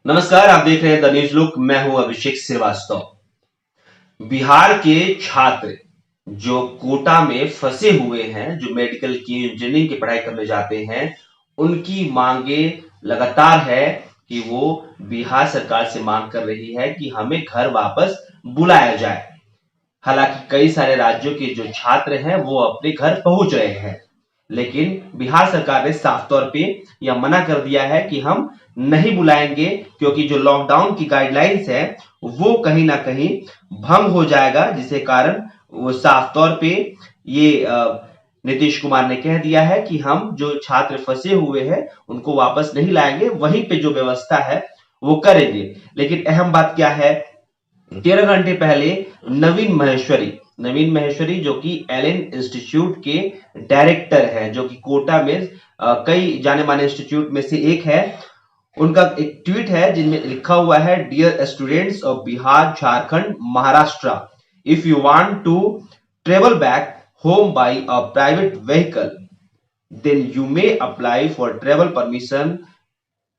नमस्कार, आप देख रहे हैं द न्यूज लुक। मैं हूं अभिषेक श्रीवास्तव। बिहार के छात्र जो कोटा में फंसे हुए हैं, जो मेडिकल की इंजीनियरिंग की पढ़ाई करने जाते हैं, उनकी मांगे लगातार है कि वो बिहार सरकार से मांग कर रही है कि हमें घर वापस बुलाया जाए। हालांकि कई सारे राज्यों के जो छात्र हैं वो अपने घर पहुंच रहे हैं, लेकिन बिहार सरकार ने साफ तौर पे यह मना कर दिया है कि हम नहीं बुलाएंगे, क्योंकि जो लॉकडाउन की गाइडलाइंस है वो कहीं ना कहीं भंग हो जाएगा, जिसके कारण वो साफ तौर पे ये नीतीश कुमार ने कह दिया है कि हम जो छात्र फंसे हुए हैं उनको वापस नहीं लाएंगे, वहीं पे जो व्यवस्था है वो करेंगे। लेकिन अहम बात क्या है, 13 घंटे पहले नवीन महेश्वरी जो कि एलन इंस्टीट्यूट के डायरेक्टर है, जो कि कोटा में कई जाने माने इंस्टीट्यूट में से एक है, उनका एक ट्वीट है जिनमें लिखा हुआ है, dear students of Bihar, Jharkhand, Maharashtra, if you want to travel back home by a private vehicle then you may apply for travel permission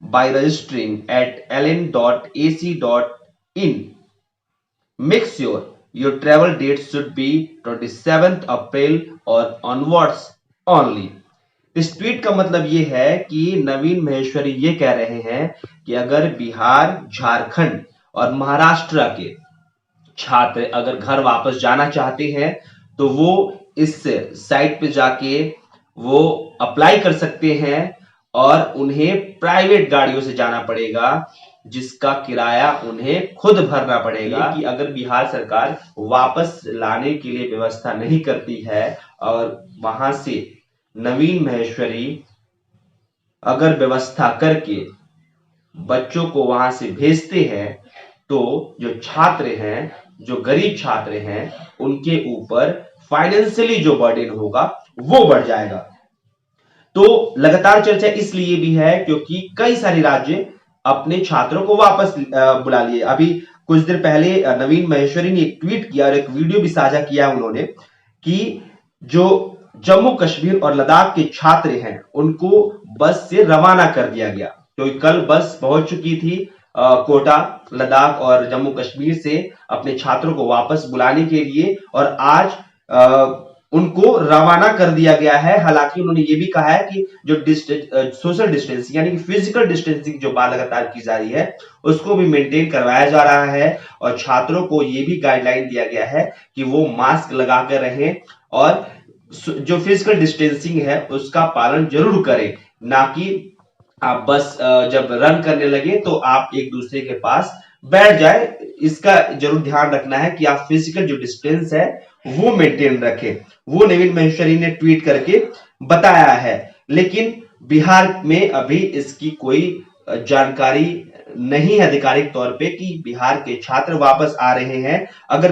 by registering at ln.ac.in. Make sure your travel date should be 27th April or onwards only. इस tweet का मतलब ये है कि नवीन महेश्वरी ये कह रहे हैं कि अगर बिहार, झारखंड और महाराष्ट्र के छात्र अगर घर वापस जाना चाहते हैं तो वो इस साइट पे जाके वो अप्लाई कर सकते हैं, और उन्हें प्राइवेट गाड़ियों से जाना पड़ेगा, जिसका किराया उन्हें खुद भरना पड़ेगा। कि अगर बिहार सरकार वापस लाने के लिए व्यवस्था नहीं करती है और वहां से नवीन महेश्वरी अगर व्यवस्था करके बच्चों को वहां से भेजते हैं तो जो छात्र हैं, जो गरीब छात्र हैं, उनके ऊपर फाइनेंशियली जो बर्डन होगा वो बढ़ जाएगा। तो लगातार चर्चा इसलिए भी है क्योंकि कई सारे राज्य अपने छात्रों को वापस बुला लिए। अभी कुछ देर पहले नवीन महेश्वरी ने एक ट्वीट किया और एक वीडियो भी साझा किया उन्होंने कि जो जम्मू कश्मीर और लद्दाख के छात्र हैं उनको बस से रवाना कर दिया गया, क्योंकि कल बस पहुंच चुकी थी कोटा, लद्दाख और जम्मू कश्मीर से अपने छात्रों को वापस बुलाने के लिए, और आज उनको रवाना कर दिया गया है। हालांकि उन्होंने ये भी कहा है कि जो सोशल डिस्टेंसिंग यानी कि फिजिकल डिस्टेंसिंग जो बात लगातार की जा रही है उसको भी मेंटेन करवाया जा रहा है, और छात्रों को ये भी गाइडलाइन दिया गया है कि वो मास्क लगाकर रहें और जो फिजिकल डिस्टेंसिंग है उसका पालन जरूर करें, ना कि आप बस जब रन करने लगे तो आप एक दूसरे के पास बैठ जाए। इसका जरूर ध्यान रखना है कि आप फिजिकल जो डिस्टेंस है वो मेंटेन रखें। वो नवीन महेश्वरी ने ट्वीट करके बताया है, लेकिन बिहार में अभी इसकी कोई जानकारी नहीं है आधिकारिक तौर पे कि बिहार के छात्र वापस आ रहे हैं। अगर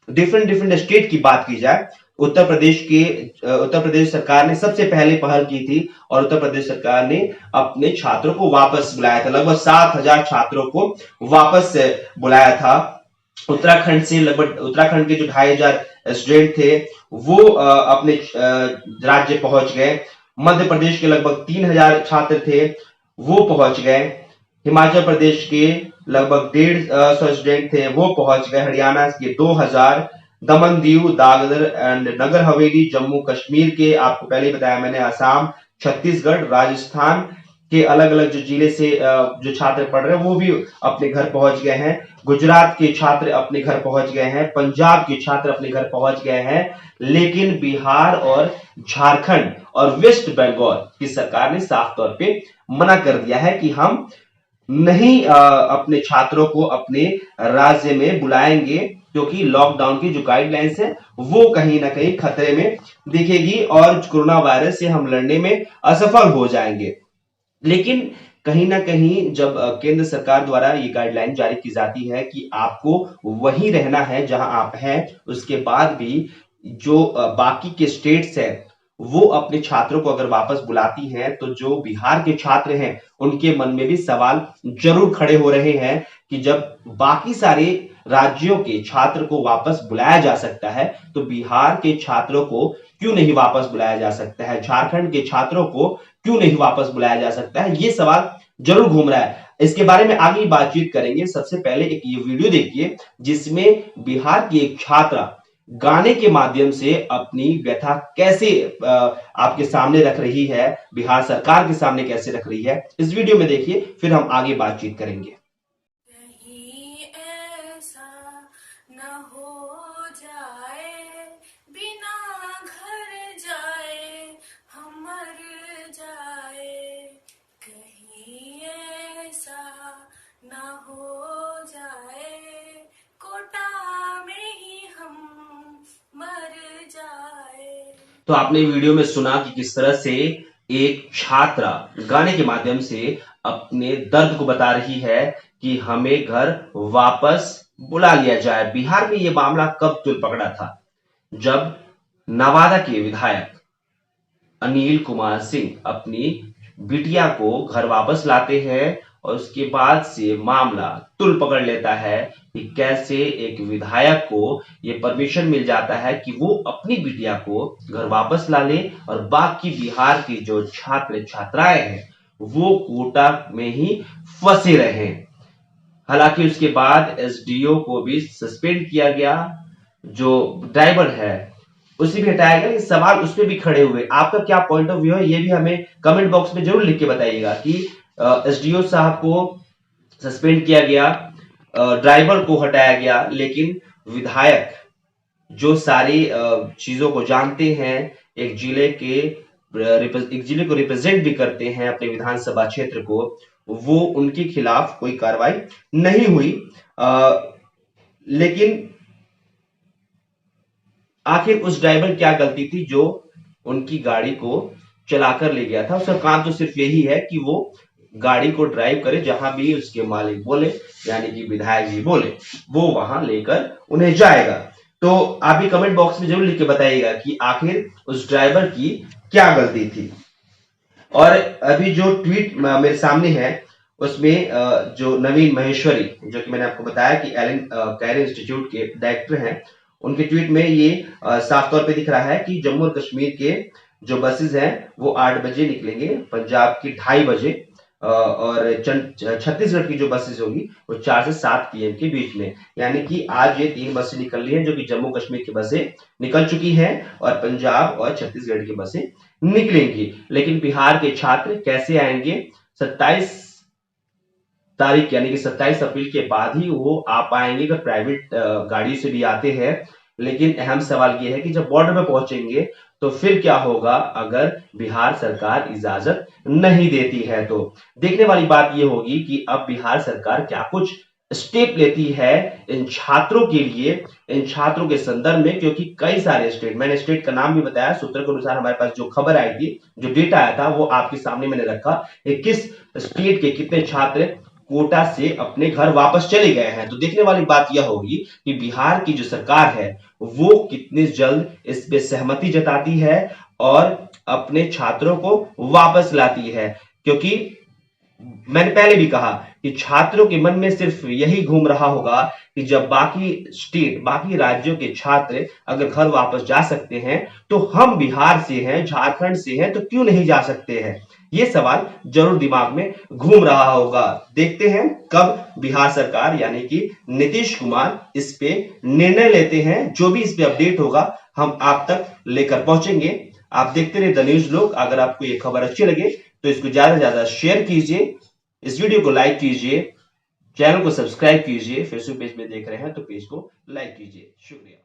डिफरेंट डिफरेंट स्टेट की बात की जाए, उत्तर प्रदेश सरकार ने सबसे पहले पहल की थी और उत्तर प्रदेश सरकार ने अपने छात्रों को वापस बुलाया था। लगभग 7,000 छात्रों को वापस बुलाया था। उत्तराखंड के जो 2,500 स्टूडेंट थे वो अपने राज्य पहुंच गए। मध्य प्रदेश के लगभग 3,000 छात्र थे, वो पहुंच गए। हिमाचल प्रदेश के लगभग 150 स्टूडेंट थे, वो पहुंच गए। हरियाणा के 2,000, दमन दीव, दादर एंड नगर हवेली, जम्मू कश्मीर के आपको पहले बताया मैंने, असम, छत्तीसगढ़, राजस्थान के अलग अलग जो जिले से जो छात्र पढ़ रहे हैं वो भी अपने घर पहुंच गए हैं। गुजरात के छात्र अपने घर पहुंच गए हैं, पंजाब के छात्र अपने घर पहुंच गए हैं, लेकिन बिहार और झारखंड और वेस्ट बंगाल की सरकार ने साफ तौर पे मना कर दिया है कि हम नहीं अपने छात्रों को अपने राज्य में बुलाएंगे, क्योंकि लॉकडाउन की जो गाइडलाइंस है वो कहीं ना कहीं खतरे में दिखेगी और कोरोना वायरस से हम लड़ने में असफल हो जाएंगे। लेकिन कहीं ना कहीं जब केंद्र सरकार द्वारा ये गाइडलाइन जारी की जाती है कि आपको वहीं रहना है जहां आप हैं, उसके बाद भी जो बाकी के स्टेट्स हैं वो अपने छात्रों को अगर वापस बुलाती हैं तो जो बिहार के छात्र हैं उनके मन में भी सवाल जरूर खड़े हो रहे हैं कि जब बाकी सारे राज्यों के छात्र को वापस बुलाया जा सकता है तो बिहार के छात्रों को क्यों नहीं वापस बुलाया जा सकता है, झारखंड के छात्रों को क्यों नहीं वापस बुलाया जा सकता है, ये सवाल जरूर घूम रहा है। इसके बारे में आगे बातचीत करेंगे। सबसे पहले एक ये वीडियो देखिए जिसमें बिहार की एक छात्रा गाने के माध्यम से अपनी व्यथा कैसे आपके सामने रख रही है, बिहार सरकार के सामने कैसे रख रही है, इस वीडियो में देखिए, फिर हम आगे बातचीत करेंगे। कहीं ऐसा न हो जाए, बिना घर जाए हम मर जाए। कहीं ऐसा न हो जाए, कोटा में ही हम मर जाए। तो आपने वीडियो में सुना कि किस तरह से एक छात्रा गाने के माध्यम से अपने दर्द को बता रही है कि हमें घर वापस बुला लिया जाए। बिहार में यह मामला कब तुल पकड़ा था, जब नवादा के विधायक अनिल कुमार सिंह अपनी बिटिया को घर वापस लाते हैं और उसके बाद से मामला तुल पकड़ लेता है कि कैसे एक विधायक को यह परमिशन मिल जाता है कि वो अपनी बिटिया को घर वापस ला ले और बाकी बिहार की जो छात्र छात्राएं हैं वो कोटा में ही फंसे रहे। हालांकि उसके बाद एसडीओ को भी सस्पेंड किया गया, जो ड्राइवर है उसे भी हटाया गया, लेकिन सवाल उस पर भी खड़े हुए। आपका क्या पॉइंट ऑफ व्यू है ये भी हमें कमेंट बॉक्स में जरूर लिख के बताइएगा कि एसडीओ साहब को सस्पेंड किया गया, ड्राइवर को हटाया गया, लेकिन विधायक जो सारी चीजों को जानते हैं, एक जिले को रिप्रेजेंट भी करते हैं अपने विधानसभा क्षेत्र को, वो उनके खिलाफ कोई कार्रवाई नहीं हुई। लेकिन आखिर उस ड्राइवर की क्या गलती थी जो उनकी गाड़ी को चलाकर ले गया था? उसका काम तो सिर्फ यही है कि वो गाड़ी को ड्राइव करे, जहां भी उसके मालिक बोले यानी कि विधायक जी बोले वो वहां लेकर उन्हें जाएगा। तो आप भी कमेंट बॉक्स में जरूर लिख के बताइएगा कि आखिर उस ड्राइवर की क्या गलती थी। और अभी जो ट्वीट मेरे सामने है उसमें जो नवीन महेश्वरी, जो कि मैंने आपको बताया कि एलन कैर इंस्टीट्यूट के डायरेक्टर हैं, उनके ट्वीट में ये साफ तौर पे दिख रहा है कि जम्मू और कश्मीर के जो बसेस हैं वो 8 बजे निकलेंगे, पंजाब की 2:30 बजे, और छत्तीसगढ़ की जो बसेस होगी वो 4 से 7 पीएम के बीच में। यानी कि आज ये 3 बसें निकल रही हैं, जो कि जम्मू कश्मीर की बसें निकल चुकी हैं और पंजाब और छत्तीसगढ़ की बसें निकलेंगी। लेकिन बिहार के छात्र कैसे आएंगे? 27 तारीख यानी कि 27 अप्रैल के बाद ही वो आ पाएंगे, अगर प्राइवेट गाड़ी से भी आते हैं। लेकिन अहम सवाल ये है कि जब बॉर्डर पे पहुंचेंगे तो फिर क्या होगा अगर बिहार सरकार इजाजत नहीं देती है? तो देखने वाली बात ये होगी कि अब बिहार सरकार क्या कुछ स्टेप लेती है इन छात्रों के लिए, इन छात्रों के संदर्भ में, क्योंकि कई सारे स्टेट, मैंने स्टेट का नाम भी बताया, सूत्र के अनुसार हमारे पास जो खबर आई थी, जो डेटा आया था वो आपके सामने मैंने रखा, किस स्टेट के कितने छात्र कोटा से अपने घर वापस चले गए हैं। तो देखने वाली बात यह होगी कि बिहार की जो सरकार है वो कितने जल्द इस पे सहमति जताती है और अपने छात्रों को वापस लाती है। क्योंकि मैंने पहले भी कहा कि छात्रों के मन में सिर्फ यही घूम रहा होगा कि जब बाकी स्टेट, बाकी राज्यों के छात्र अगर घर वापस जा सकते हैं तो हम बिहार से हैं, झारखंड से हैं, तो क्यों नहीं जा सकते हैं? ये सवाल जरूर दिमाग में घूम रहा होगा। देखते हैं कब बिहार सरकार यानी कि नीतीश कुमार इस पे निर्णय लेते हैं। जो भी इस पे अपडेट होगा हम आप तक लेकर पहुंचेंगे। आप देखते रहिए द न्यूज लोग। अगर आपको ये खबर अच्छी लगे तो इसको ज्यादा से ज्यादा शेयर कीजिए, इस वीडियो को लाइक कीजिए, चैनल को सब्सक्राइब कीजिए। फेसबुक पेज में देख रहे हैं तो पेज को लाइक कीजिए। शुक्रिया।